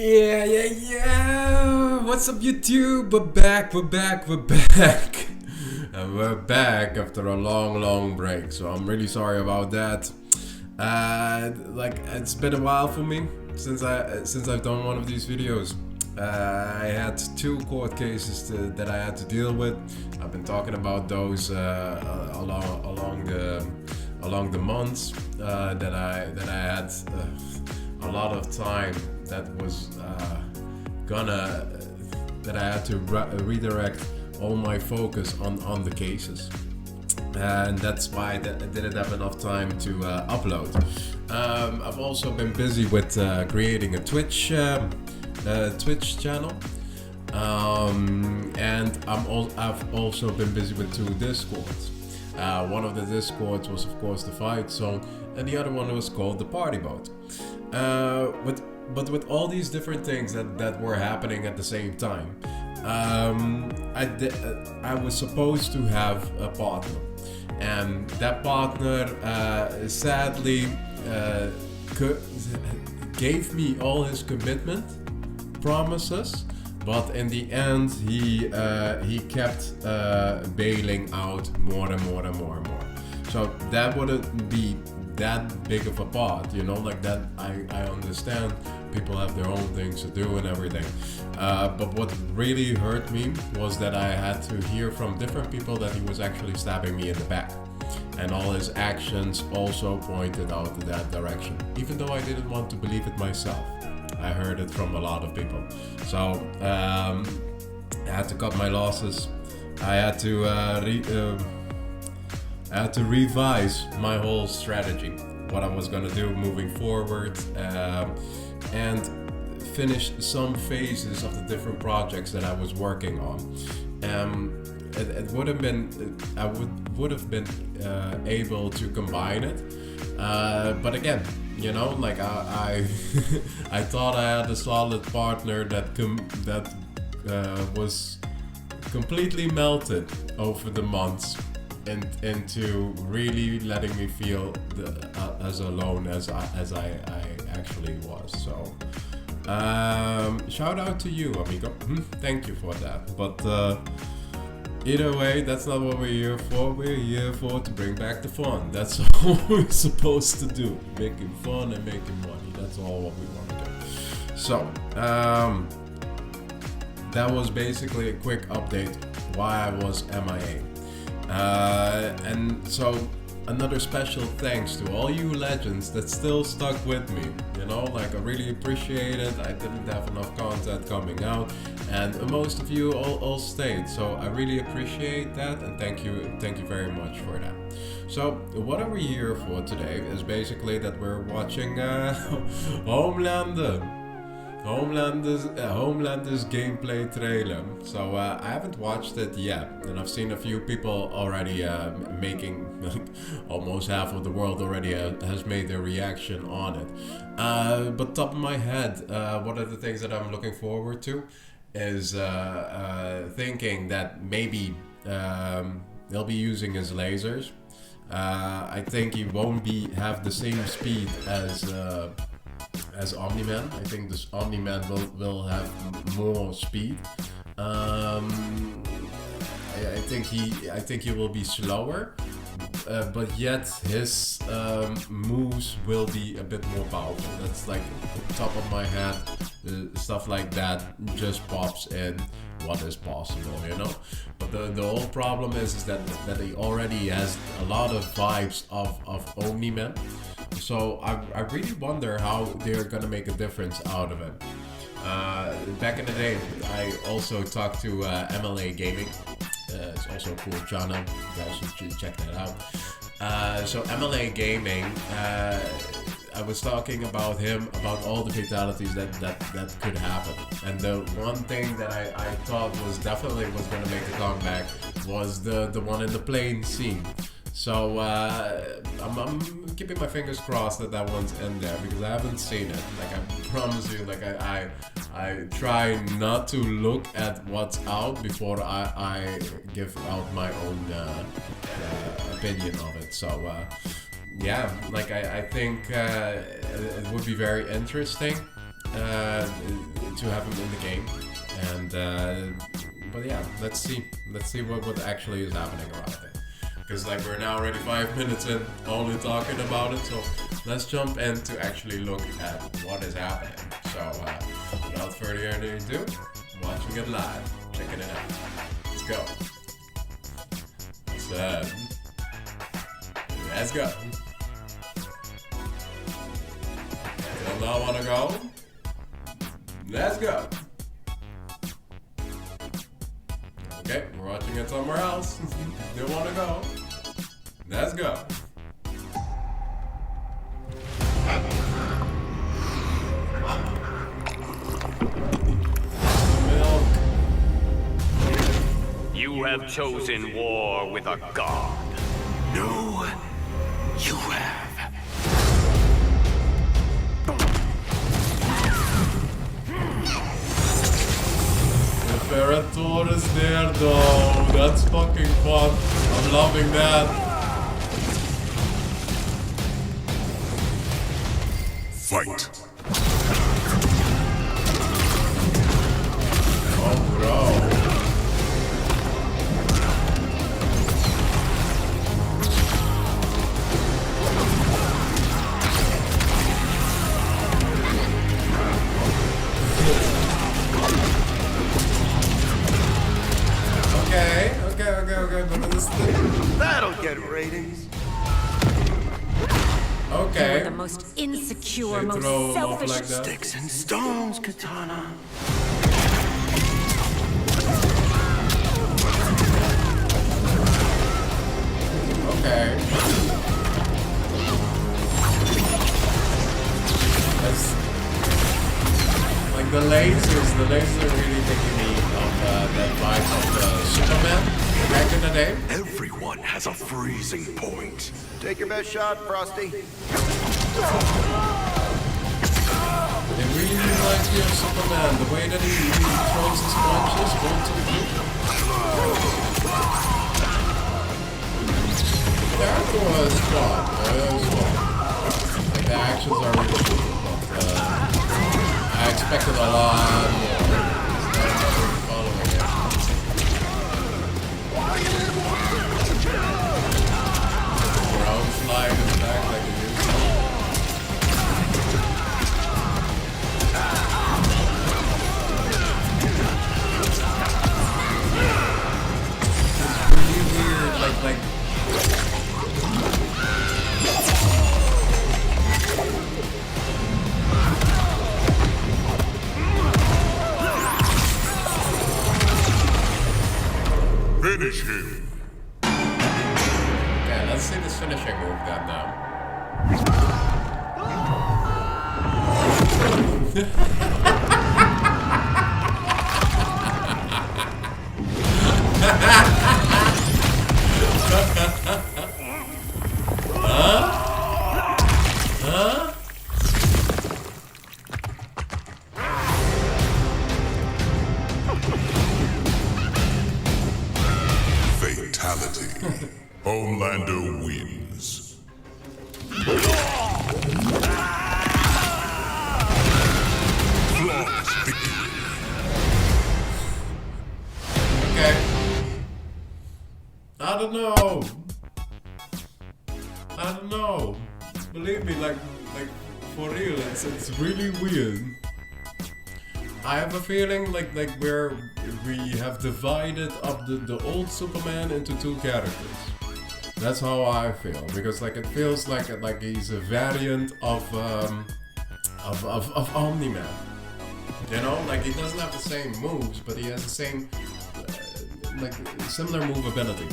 Yeah. What's up, YouTube? We're back. And we're back after a long break. So I'm really sorry about that. It's been a while for me since I've done one of these videos. I had two court cases that I had to deal with. I've been talking about those along the months that I had a lot of time that was that I had to redirect all my focus on the cases, and that's why I didn't have enough time to upload. I've also been busy with creating a Twitch channel, and I've also been busy with two Discords. One of the Discords was of course the Fight Song, and the other one was called the Party Boat. But with all these different things that were happening at the same time, I was supposed to have a partner, and that partner sadly gave me all his commitment promises, but in the end he kept bailing out more and more. So that wouldn't be that big of a part, like that. I understand people have their own things to do and everything, but what really hurt me was that I had to hear from different people that he was actually stabbing me in the back, and all his actions also pointed out to that direction, even though I didn't want to believe it myself. I heard it from a lot of people. So I had to cut my losses. I had to revise my whole strategy, what I was gonna do moving forward, and finish some phases of the different projects that I was working on. It would have been, I would have been able to combine it, but again, I I thought I had a solid partner that was completely melted over the months into really letting me feel as alone as I actually was. So shout out to you, amigo. Thank you for that. But either way, that's not what we're here for. We're here to bring back the fun. That's all we're supposed to do. Making fun and making money. That's all what we want to do. So that was basically a quick update why I was MIA. And so another special thanks to all you legends that still stuck with me. I really appreciate it. I didn't have enough content coming out, and most of you all stayed. So I really appreciate that, and thank you very much for that. So what are we here for today is basically that we're watching Homelander's gameplay trailer. So I haven't watched it yet, and I've seen a few people already making, almost half of the world already has made their reaction on it. But top of my head, one of the things that I'm looking forward to is thinking that maybe they'll be using his lasers. I think he won't have the same speed as Omni-Man. I think this Omni-Man will have more speed. I think he will be slower, but yet his moves will be a bit more powerful. That's like top of my head, stuff like that just pops in what is possible, But the whole problem is that he already has a lot of vibes of Omni-Man. So I really wonder how they're gonna make a difference out of it. Back in the day, I also talked to MLA Gaming. It's also a cool channel. You guys should check that out. So MLA Gaming, I was talking about all the fatalities that could happen. And the one thing that I thought was definitely was gonna make a comeback was the one in the plane scene. So I'm keeping my fingers crossed that one's in there, because I haven't seen it. Like, I promise you, like I try not to look at what's out before I give out my own opinion of it. So yeah, like I think it would be very interesting to have him in the game. And but yeah, let's see what actually is happening around it. Because like we're now already 5 minutes in only talking about it, so let's jump in to actually look at what is happening. So without further ado, watching it live, checking it out. Let's go. So, let's go. Still not wanna go? Let's go. Okay, we're watching it somewhere else. Still wanna go? Let's go. Milk. You have chosen war with a god. No, you have. Imperator is there though. That's fucking fun. I'm loving that. Fight. Oh, bro. Okay, but this thing. That'll get ratings. Okay. You're the most insecure, They most throw 'em off selfish. like that. Sticks and stones, Katana. Okay. That's like the lasers are really taking me of that vibe of Superman back in the day. Everyone has a freezing point. Take your best shot, Frosty. It really reminds me of Superman, the way that he throws his punches, one, two, three. The character was fun, it was fun. Like, the actions are really cool, but I expected a lot more. So I'm not really following it. Ground slide in the back like it used to. Really weird, like Finish him. okay, let's see this finishing move then now. Fatality. Homelander wins. Flawless victory. Okay. I don't know. Believe me, like for real, it's really weird. I have a feeling like we have divided up the old Superman into two characters. That's how I feel, because like it feels like he's a variant of Omni-Man. You know, like he doesn't have the same moves, but he has the same like similar move ability.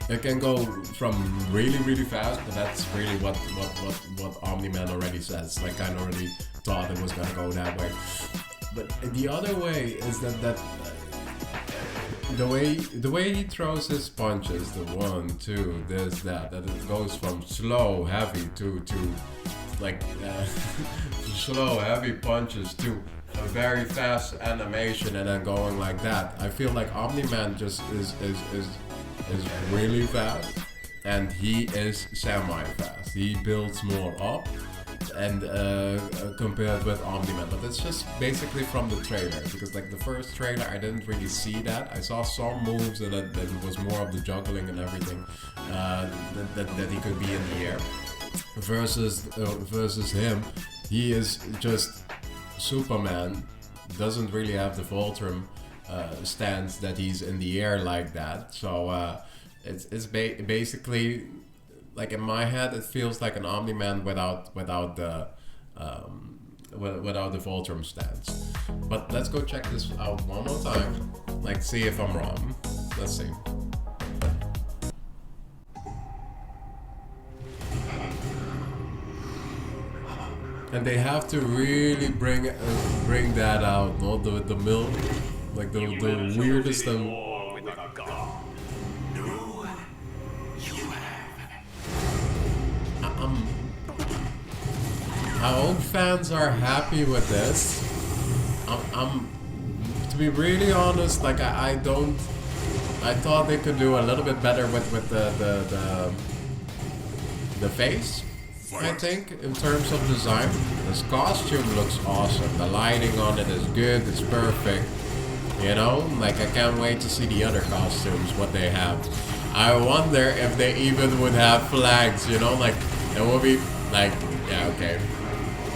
It can go from really, really fast, but that's really what Omni-Man already says. Like I already thought it was gonna go that way. But the other way is that the way he throws his punches, the 1, 2, this, that it goes from slow, heavy to like slow, heavy punches to a very fast animation and then going like that. I feel like Omni-Man just is really fast, and he is semi-fast. He builds more up, and compared with Omni-Man, but it's just basically from the trailer, because like the first trailer I didn't really see that. I saw some moves and that it was more of the juggling and everything, that he could be in the air. Versus him, he is just Superman, doesn't really have the Voltrum stance that he's in the air like that. So it's basically, like in my head, it feels like an Omni-Man without the Voltrum stance. But let's go check this out one more time, like see if I'm wrong. Let's see. And they have to really bring that out, no? The milk, like the weirdest and I hope fans are happy with this. I'm to be really honest, like I thought they could do a little bit better with the face. I think in terms of design, this costume looks awesome. The lighting on it is good. It's perfect. You know, like I can't wait to see the other costumes, what they have. I wonder if they even would have flags. You know, like it will be like, yeah, okay,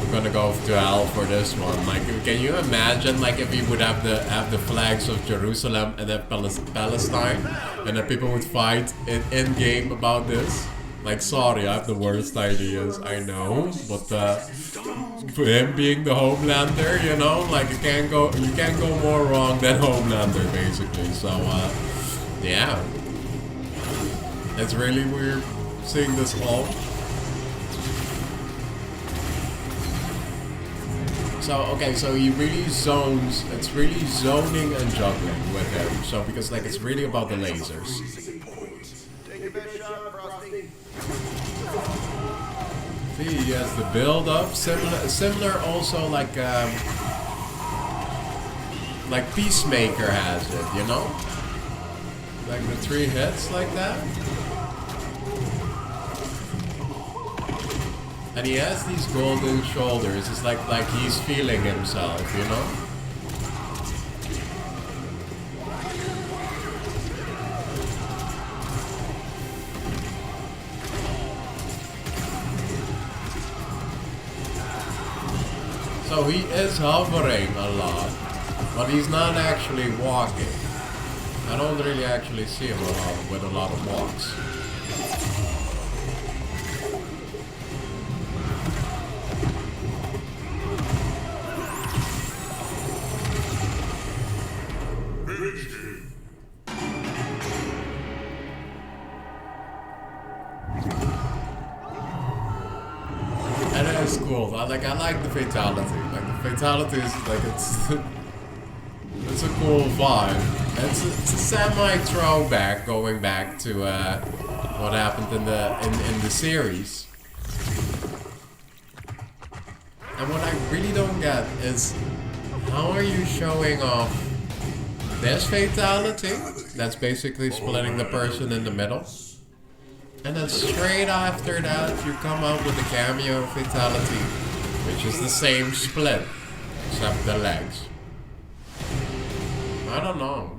we're gonna go to hell for this one. Like, can you imagine, like, if we would have the flags of Jerusalem and then Palestine, and then people would fight in game about this? Like, sorry, I have the worst ideas, I know, but for him being the Homelander, you know, like you can't go more wrong than Homelander, basically. So yeah, it's really weird seeing this all. So okay, so he really zones. It's really zoning and juggling with him. So because like it's really about the lasers. Take your best shot, Frosty. See, he has the build up, similar also like Peacemaker has it, you know, like the 3 hits like that, and he has these golden shoulders. It's like he's feeling himself, you know. So he is hovering a lot, but he's not actually walking. I don't really actually see him with a lot of walks. And it is cool. I like the fatality. Like the fatality is like it's a cool vibe. It's a semi throwback, going back to what happened in the series. And what I really don't get is, how are you showing off this fatality? That's basically splitting the person in the middle. And then straight after that, you come out with a cameo fatality, which is the same split, except the legs. I don't know.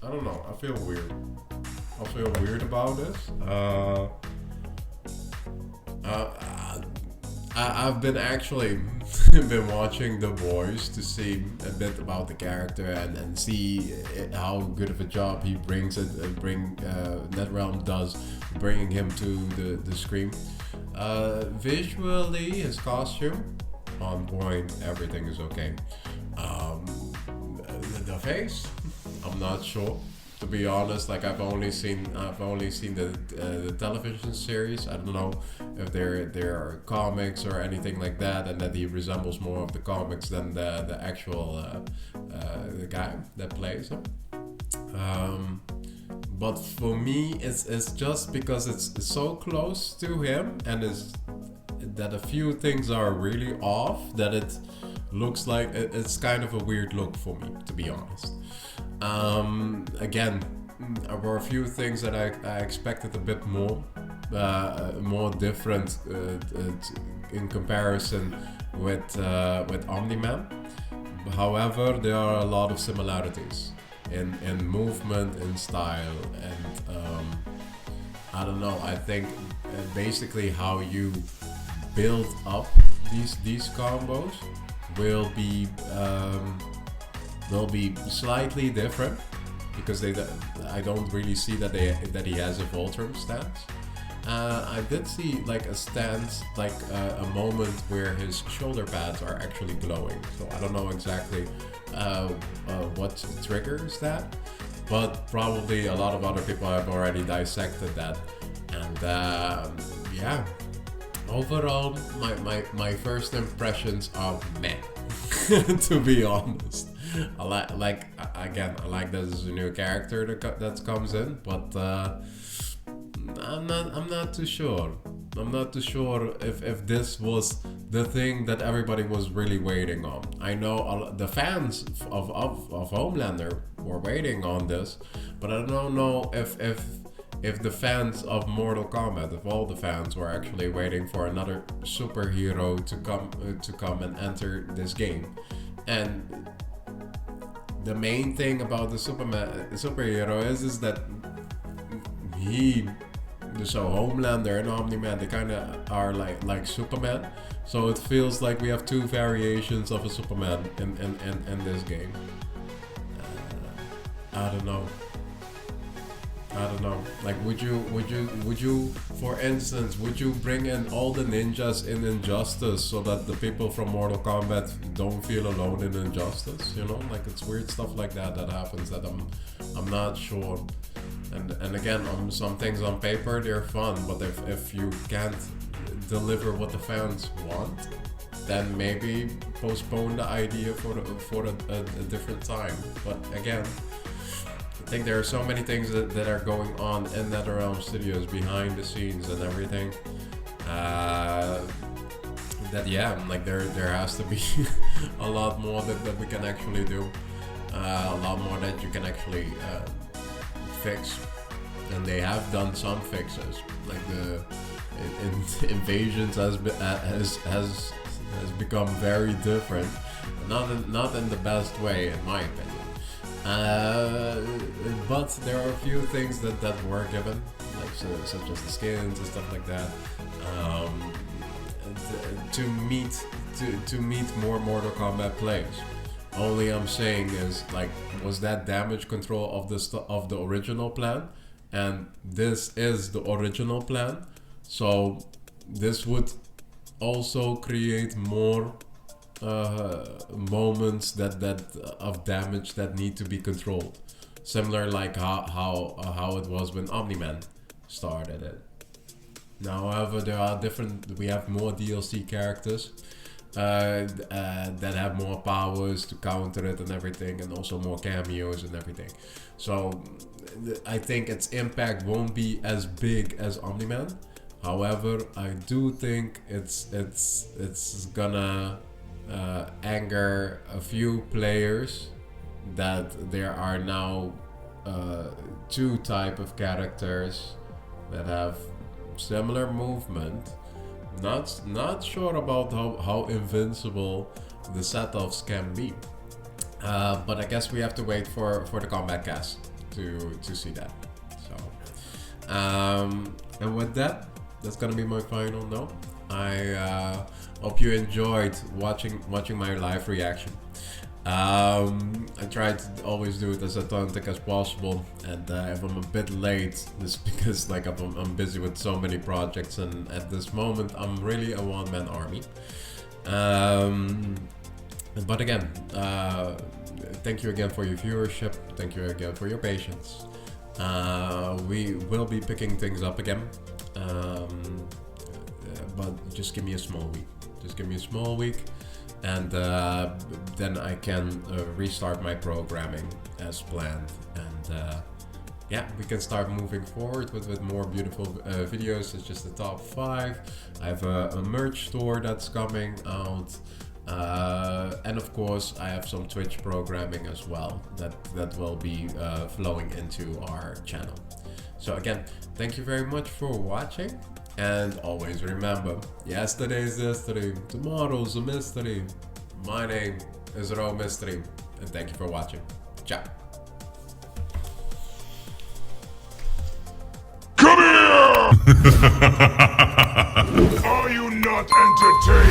I feel weird. I feel weird about this. I've been actually been watching The Boys to see a bit about the character and see how good of a job he brings it. NetRealm does bringing him to the screen. Visually, his costume on point. Everything is okay. The face, I'm not sure. To be honest, like I've only seen the television series. I don't know if there are comics or anything like that, and that he resembles more of the comics than the actual the guy that plays him. But for me, it's just because it's so close to him, and that a few things are really off, that it looks like it's kind of a weird look for me, to be honest. Again, there were a few things that I expected a bit more different in comparison with Omni-Man. However, there are a lot of similarities in movement, in style, and I don't know. I think basically how you build up these combos will be slightly different, because I don't really see that he has a Voltron stance. I did see like a stance, like a moment where his shoulder pads are actually glowing. So I don't know exactly what triggers that, but probably a lot of other people have already dissected that. And yeah, overall, my first impressions are meh. To be honest, I like that there's a new character that comes in, but I'm not too sure. I'm not too sure if this was the thing that everybody was really waiting on. I know the fans of Homelander were waiting on this, but I don't know if the fans of Mortal Kombat, if all the fans were actually waiting for another superhero to come and enter this game. And the main thing about the superhero is that so Homelander and Omni-Man, they kind of are like Superman. So it feels like we have two variations of a Superman in this game. I don't know. Like, would you, for instance, would you bring in all the ninjas in Injustice so that the people from Mortal Kombat don't feel alone in Injustice? You know, like, it's weird stuff like that happens that I'm not sure. And again, some things on paper, they're fun, but if you can't deliver what the fans want, then maybe postpone the idea for a different time. But again, I think there are so many things that are going on in NetherRealm Studios behind the scenes and everything, that yeah, like there has to be a lot more that we can actually do, a lot more that you can actually fix. And they have done some fixes, like the invasions has become very different, not in the best way in my opinion. But there are a few things that were given, like such as the skins and stuff like that, to meet more Mortal Kombat players. Only I'm saying is, like, was that damage control of the original plan, and this is the original plan, so this would also create more moments of damage that need to be controlled, similar like how it was when Omni-Man started it. Now, however, we have more DLC characters that have more powers to counter it and everything, and also more cameos and everything. So I think its impact won't be as big as Omni-Man. However, I do think it's gonna anger a few players that there are now two type of characters that have similar movement. Not sure about how invincible the set-offs can be, but I guess we have to wait for the combat cast to see that. So and with that, that's gonna be my final note. I hope you enjoyed watching my live reaction. I try to always do it as authentic as possible, and if I'm a bit late, it's because like I'm busy with so many projects, and at this moment I'm really a one-man army. But again, thank you again for your viewership, thank you again for your patience. We will be picking things up again, but just give me a small week. And then I can restart my programming as planned, and yeah, we can start moving forward with more beautiful videos, such as the top 5. I have a merch store that's coming out, and of course I have some Twitch programming as well that will be flowing into our channel. So again, thank you very much for watching. And always remember, yesterday's history, tomorrow's a mystery. My name is Ro MrE, and thank you for watching. Ciao. Come here! Are you not entertained?